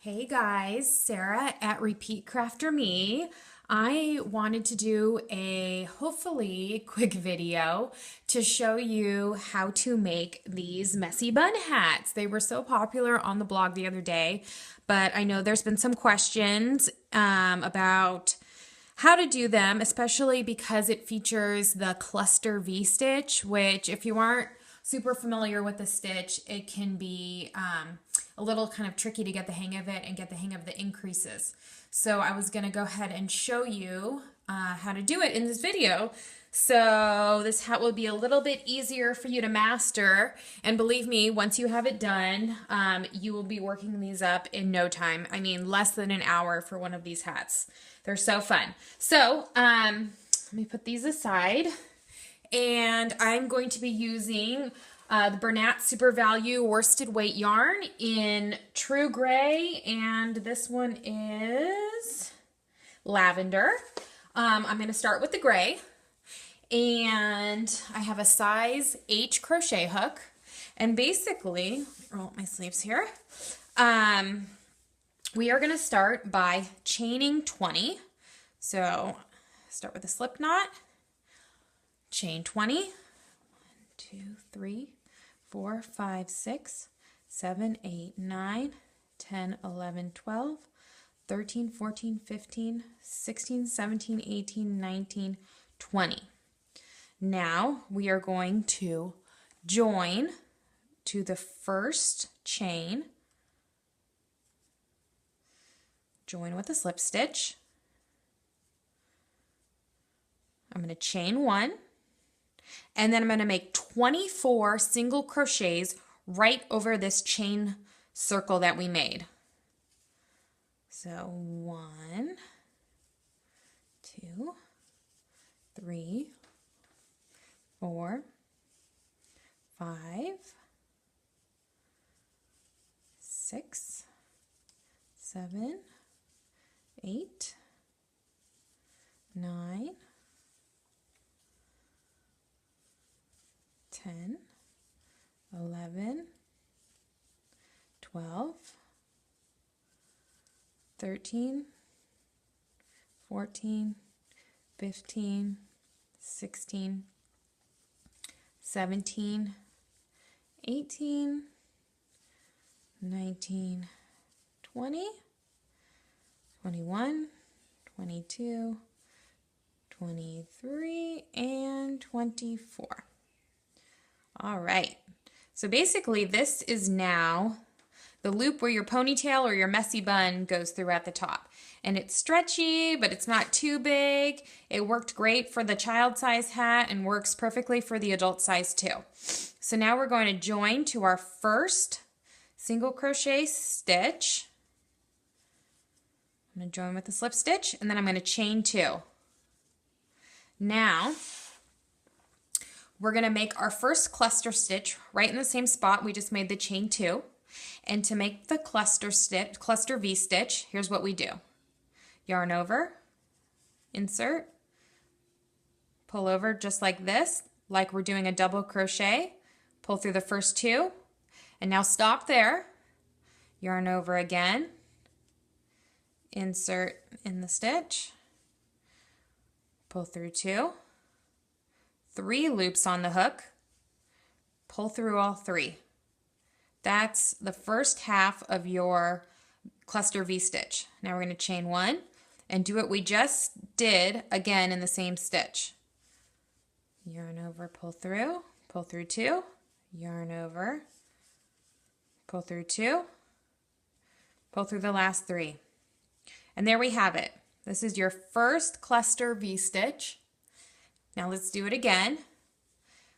Hey guys, Sarah at RepeatCrafterMe. I wanted to do a hopefully quick video to show you how to make these messy bun hats. They were so popular on the blog the other day, but I know there's been some questions about how to do them, especially because it features the cluster V stitch, which if you aren't super familiar with the stitch, it can be a little kind of tricky to get the hang of it and get the hang of the increases. So I was going to go ahead and show you how to do it in this video. So this hat will be a little bit easier for you to master. And believe me, once you have it done, you will be working these up in no time. I mean, less than an hour for one of these hats. They're so fun. So let me put these aside. And I'm going to be using the Bernat Super Value worsted weight yarn in True Gray, and this one is Lavender. I'm going to start with the gray, and I have a size H crochet hook, and basically, roll up my sleeves here, we are going to start by chaining 20. So start with a slip knot. Chain 20, 1, 2, 3, 4, 5, 6, 7, 8, 9, 10, 11, 12, 13, 14, 15, 16, 17, 18, 19, 20. Now we are going to join to the first chain, join with a slip stitch. I'm going to chain 1. And then I'm going to make 24 single crochets right over this chain circle that we made. So 1, 2, 3, 4, 5, 6, 7, 8, 9, 10, 11, 12, 13, 14, 15, 16, 17, 18, 19, 20, 21, 22, 23, and 24. All right, so basically this is now the loop where your ponytail or your messy bun goes through at the top. And it's stretchy, but it's not too big. It worked great for the child size hat and works perfectly for the adult size too. So now we're going to join to our first single crochet stitch. I'm going to join with a slip stitch, and then I'm going to chain 2. Now we're going to make our first cluster stitch right in the same spot we just made the chain 2. And to make the cluster V stitch, here's what we do. Yarn over, insert, pull over just like this, like we're doing a double crochet, pull through the first 2, and now stop there, yarn over again, insert in the stitch, pull through 2, 3 loops on the hook, pull through all 3. That's the first half of your cluster V stitch. Now we're going to chain 1 and do what we just did again in the same stitch. Yarn over, pull through 2, yarn over, pull through 2, pull through the last 3. And there we have it. This is your first cluster V stitch. Now let's do it again.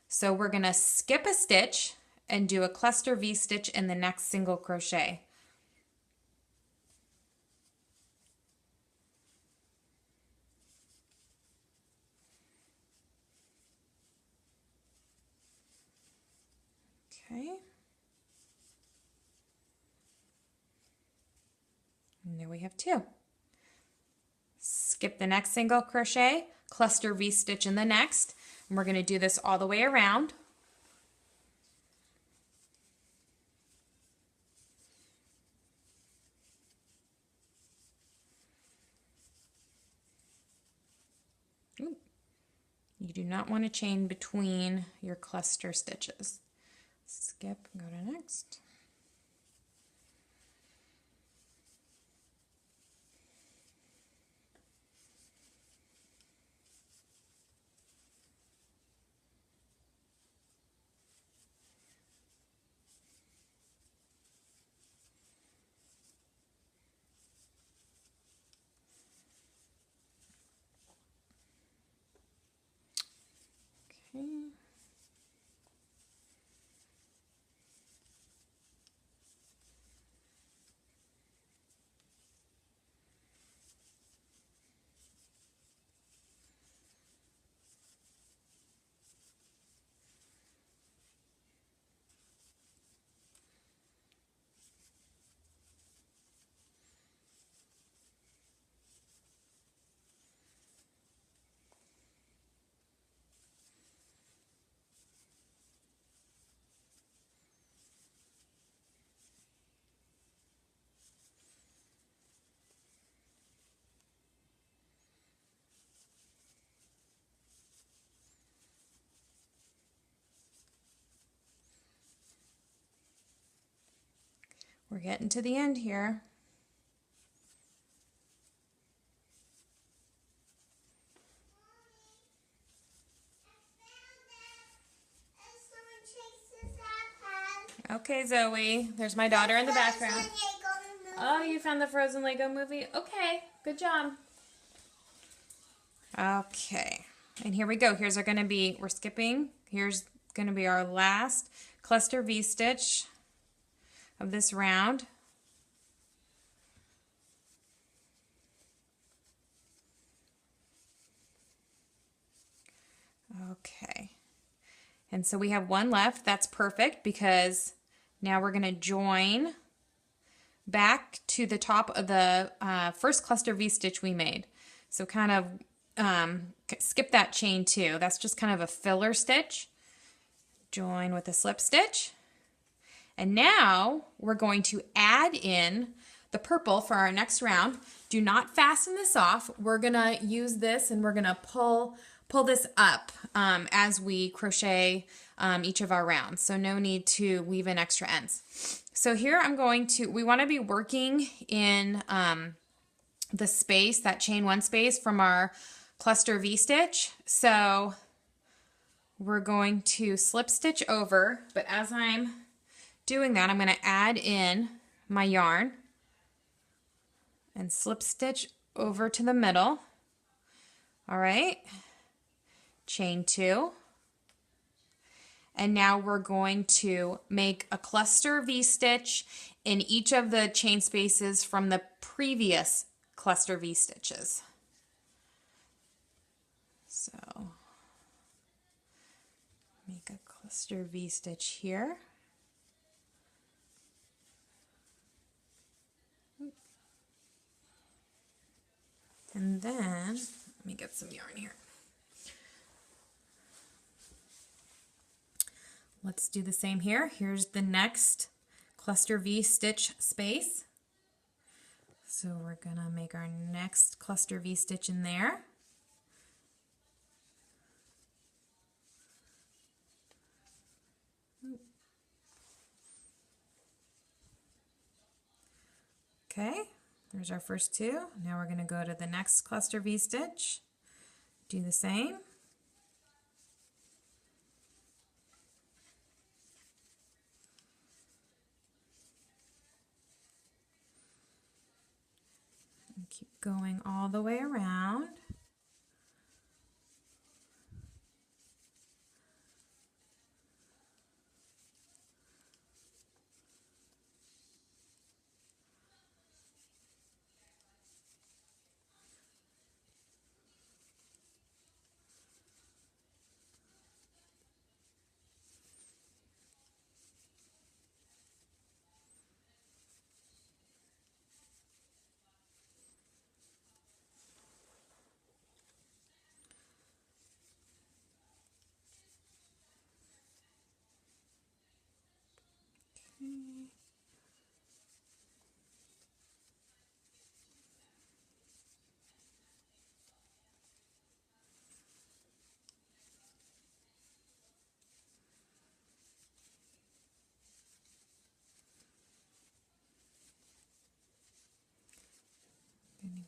So we're going to skip a stitch and do a cluster V stitch in the next single crochet. Okay. And there we have 2. Skip the next single crochet, cluster V stitch in the next, and we're going to do this all the way around. Ooh. You do not want to chain between your cluster stitches. Skip, go to next. Okay. We're getting to the end here. Okay, Zoe. There's my daughter in the background. Oh, you found the Frozen Lego movie? Okay, good job. Okay, and here we go. Here's our gonna be, we're skipping. Here's gonna be our last cluster V-stitch of this round. Okay, and so we have one left. That's perfect because now we're gonna join back to the top of the first cluster V-stitch we made. So kind of skip that chain too. That's just kind of a filler stitch. Join with a slip stitch. And now we're going to add in the purple for our next round. Do not fasten this off. We're gonna use this and we're gonna pull this up as we crochet each of our rounds. So no need to weave in extra ends. So here I'm going to, we want to be working in the space, that chain one space from our cluster V-stitch. So we're going to slip stitch over, but as I'm doing that, I'm going to add in my yarn and slip stitch over to the middle. All right, chain two. And now we're going to make a cluster V-stitch in each of the chain spaces from the previous cluster V-stitches. So make a cluster V-stitch here. And then, let me get some yarn here. Let's do the same here. Here's the next cluster V-stitch space. So we're gonna make our next cluster V-stitch in there. Okay, there's our first two. Now we're gonna go to the next cluster V-stitch. Do the same. Keep going all the way around.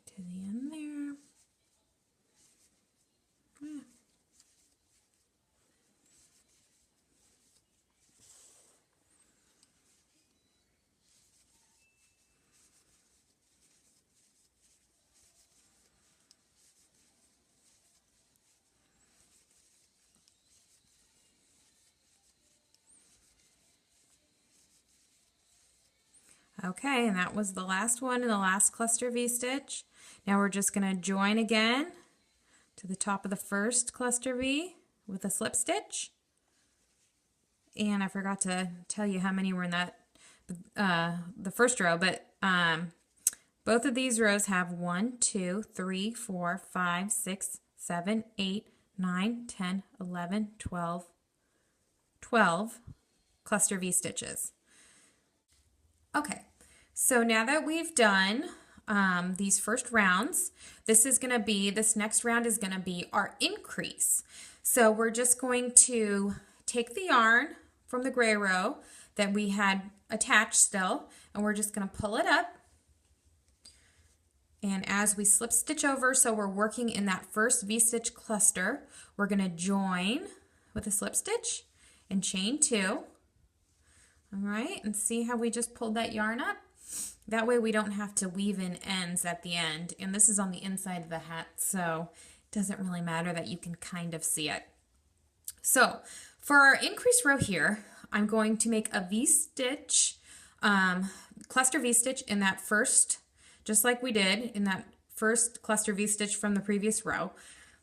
to the end there. Yeah. Okay, and that was the last one in the last cluster V-stitch. Now we're just going to join again to the top of the first cluster V with a slip stitch. And I forgot to tell you how many were in that the first row, but both of these rows have 1, 2, 3, 4, 5, 6, 7, 8, 9, 10, 11, 12 cluster V stitches. Okay, so now that we've done these first rounds, this next round is going to be our increase. So we're just going to take the yarn from the gray row that we had attached still, and we're just going to pull it up. And as we slip stitch over, so we're working in that first V-stitch cluster, we're going to join with a slip stitch and chain 2. All right, and see how we just pulled that yarn up? That way we don't have to weave in ends at the end. And this is on the inside of the hat, so it doesn't really matter that you can kind of see it. So for our increase row here, I'm going to make a V-stitch, cluster V-stitch in that first, just like we did in that first cluster V-stitch from the previous row.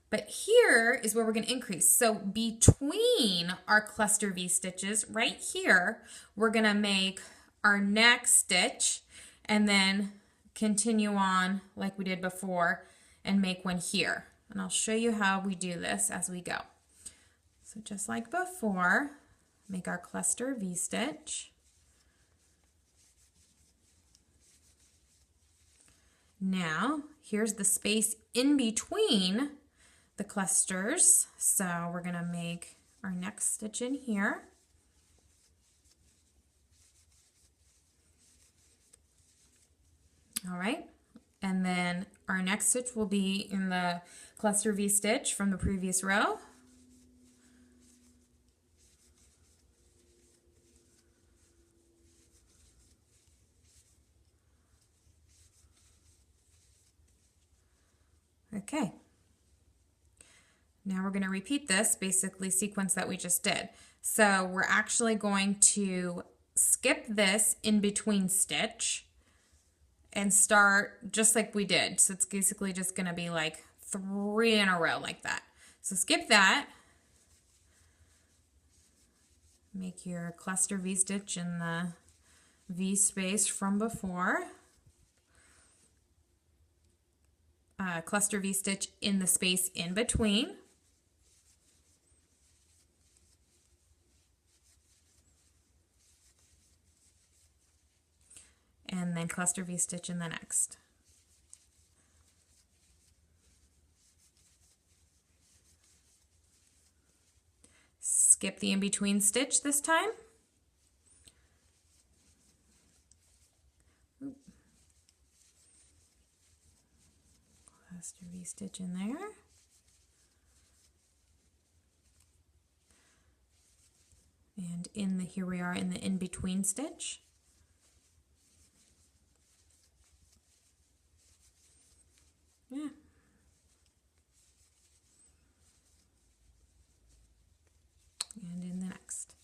But here is where we're going to increase. So between our cluster V-stitches, right here, we're going to make our next stitch and then continue on like we did before and make one here. And I'll show you how we do this as we go. So just like before, make our cluster V-stitch. Now, here's the space in between the clusters. So we're going to make our next stitch in here. All right, and then our next stitch will be in the cluster V-stitch from the previous row. Okay. Now we're going to repeat this basically sequence that we just did. So we're actually going to skip this in between stitch and start just like we did. So it's basically just going to be like 3 in a row like that. So skip that. Make your cluster V-stitch in the V space from before. Cluster V-stitch in the space in between. And then cluster V-stitch in the next. Skip the in-between stitch this time. Cluster V-stitch in there. And here we are in the in-between stitch. Yeah. And in the next.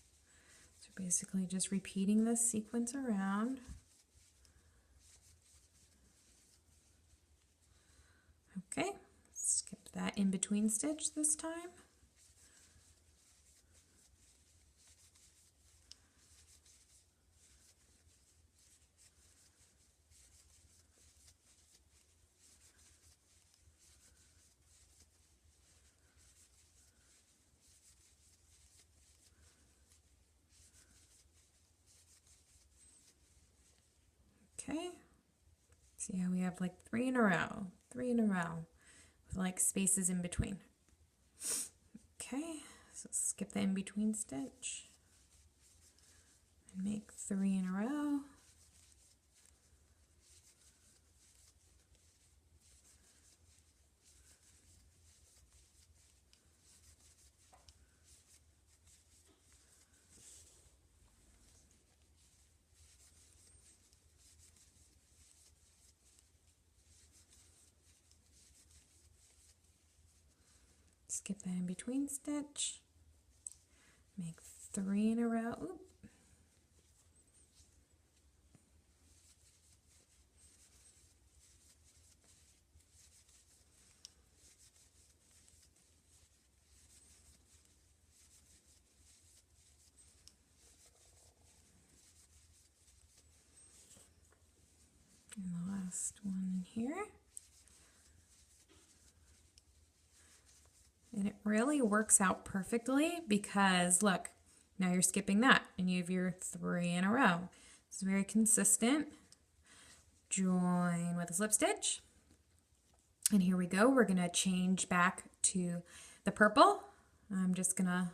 So basically just repeating this sequence around. Okay, skip that in-between stitch this time. Okay, see how we have like 3 in a row with like spaces in between. Okay, so skip the in-between stitch and make 3 in a row. skip an in-between stitch, make 3 in a row. Oop. And the last one here. And it really works out perfectly because look, now you're skipping that and you have your 3 in a row. It's very consistent. Join with a slip stitch. And here we go. We're gonna change back to the purple. I'm just gonna,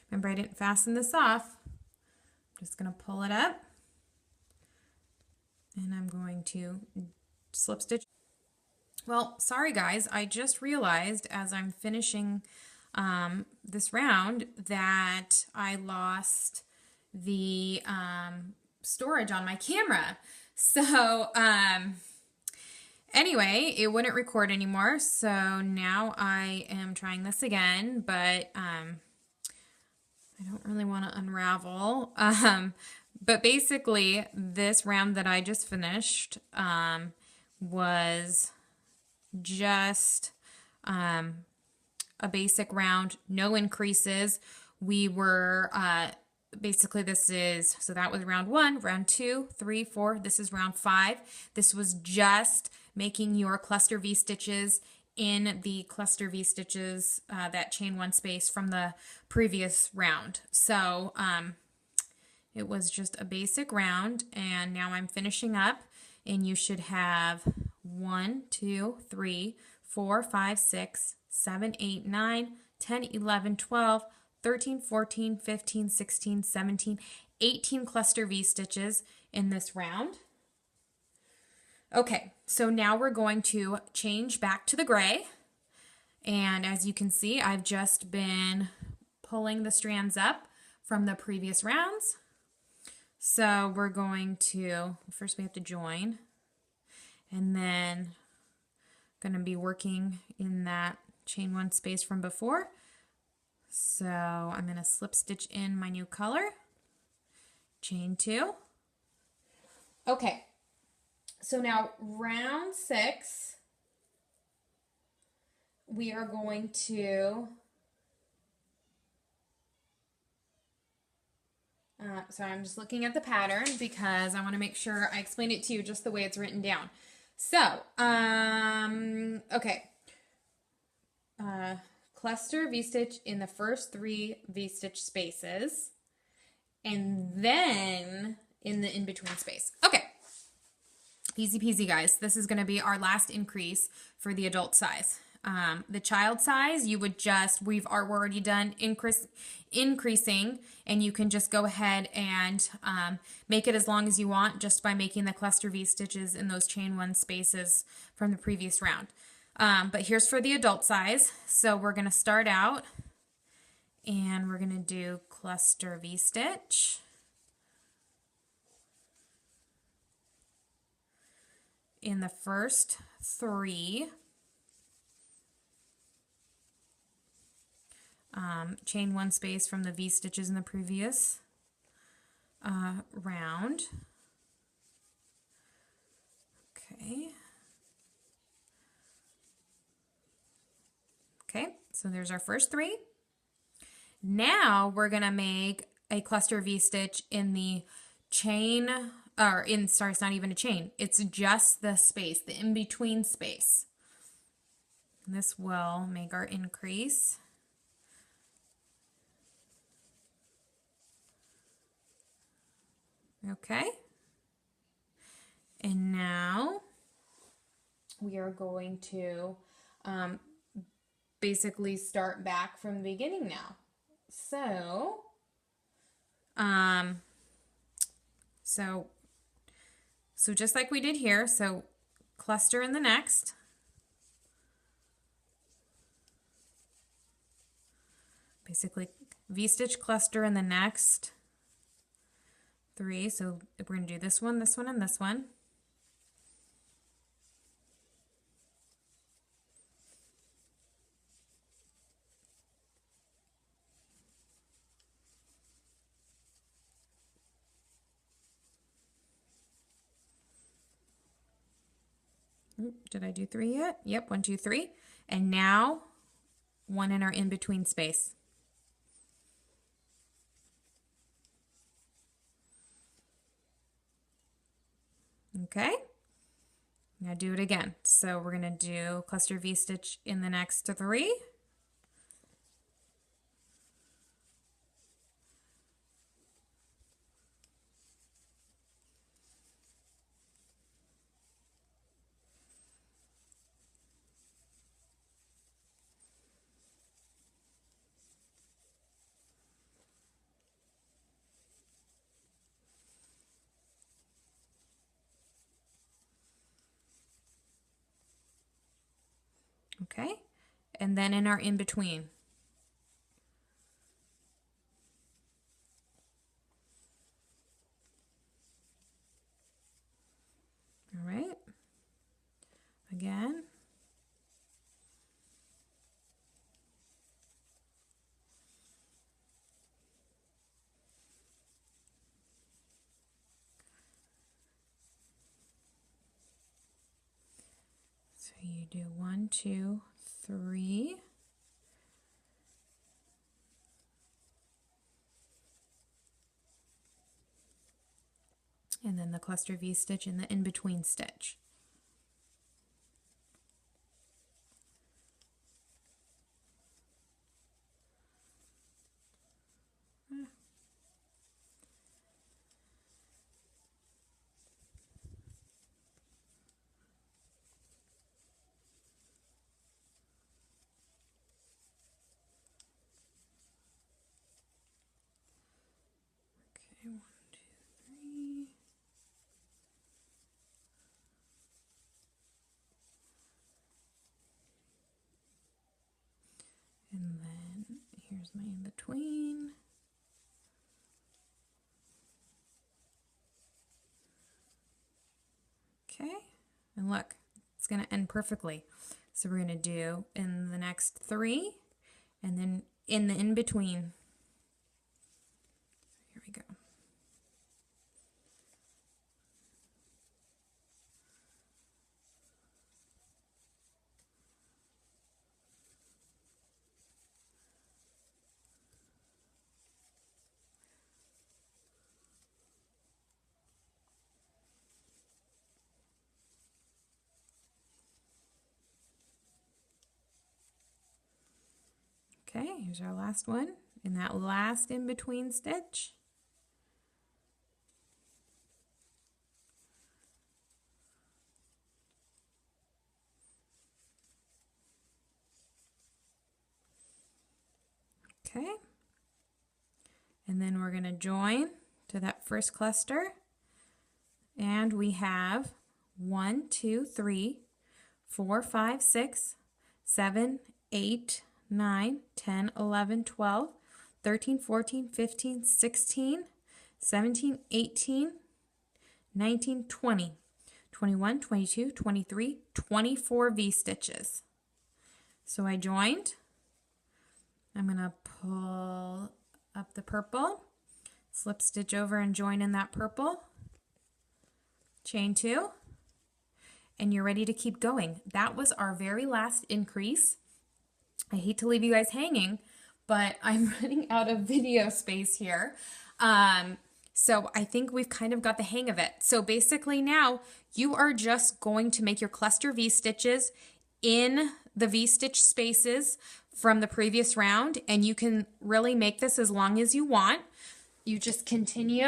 remember I didn't fasten this off. I'm just gonna pull it up. And I'm going to slip stitch. Well, sorry guys, I just realized as I'm finishing this round that I lost the storage on my camera. So anyway, it wouldn't record anymore. So now I am trying this again, but I don't really want to unravel. But basically, this round that I just finished was just a basic round, no increases. We were, basically this is, so that was round 1, round 2, 3, 4, this is round 5. This was just making your cluster V stitches in the cluster V stitches, that chain 1 space from the previous round. So, it was just a basic round, and now I'm finishing up, and you should have 1, 2, 3, 4, 5, 6, 7, 8, 9, 10, 11, 12, 13, 14, 15, 16, 17, 18 cluster V stitches in this round. Okay, so now we're going to change back to the gray, and as you can see, I've just been pulling the strands up from the previous rounds. So we're going to, first we have to join, and then going to be working in that chain 1 space from before. So I'm going to slip stitch in my new color, chain 2. Okay, so now round 6, we are going to so I'm just looking at the pattern because I want to make sure I explain it to you just the way it's written down. So, okay. Cluster V-stitch in the first 3 V-stitch spaces, and then in the in-between space. Okay. Easy peasy, guys. This is going to be our last increase for the adult size. The child size, you would just, we're already done increasing, and you can just go ahead and make it as long as you want just by making the cluster V stitches in those chain 1 spaces from the previous round. But here's for the adult size. So we're going to start out and we're going to do cluster V stitch. In the first 3. Chain 1 space from the V stitches in the previous round. Okay. Okay, so there's our first 3. Now we're going to make a cluster V stitch in the chain, sorry, it's not even a chain. It's just the space, the in-between space. This will make our increase. Okay, and now we are going to basically start back from the beginning now. So, so just like we did here, so cluster in the next. Basically V-stitch cluster in the next 3, so we're going to do this one, and this one. Did I do 3 yet? Yep, 1, 2, 3. And now 1 in our in-between space. Okay, I'm going to do it again. So we're going to do cluster V-stitch in the next 3. Okay, and then in our in-between. All right, again. So you do 1, 2, 3. And then the cluster V-stitch in the in-between stitch. Okay, 1, 2, 3. And then here's my in-between. Okay, and look, it's going to end perfectly. So we're going to do in the next 3, and then in the in-between. Here we go. Okay, here's our last one in that last in-between stitch. Okay, and then we're going to join to that first cluster, and we have 1, 2, 3, 4, 5, 6, 7, 8, 9, 10, 11, 12, 13, 14, 15, 16, 17, 18, 19, 20, 21, 22, 23, 24 V-stitches. So I joined. I'm going to pull up the purple, slip stitch over and join in that purple, chain 2, and you're ready to keep going. That was our very last increase. I hate to leave you guys hanging, but I'm running out of video space here. So I think we've kind of got the hang of it. So basically now you are just going to make your cluster V-stitches in the V-stitch spaces from the previous round, and you can really make this as long as you want. You just continue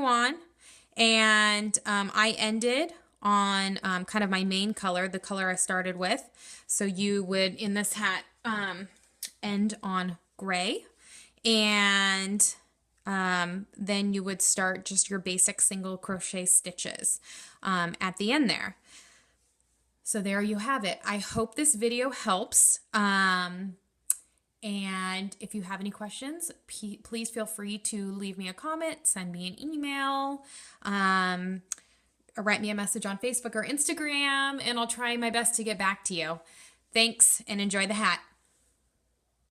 on, and I ended on kind of my main color, the color I started with. So you would, in this hat, end on gray, and then you would start just your basic single crochet stitches at the end there. So there you have it. I hope this video helps. And if you have any questions, please feel free to leave me a comment, send me an email, or write me a message on Facebook or Instagram, and I'll try my best to get back to you. Thanks, and enjoy the hat.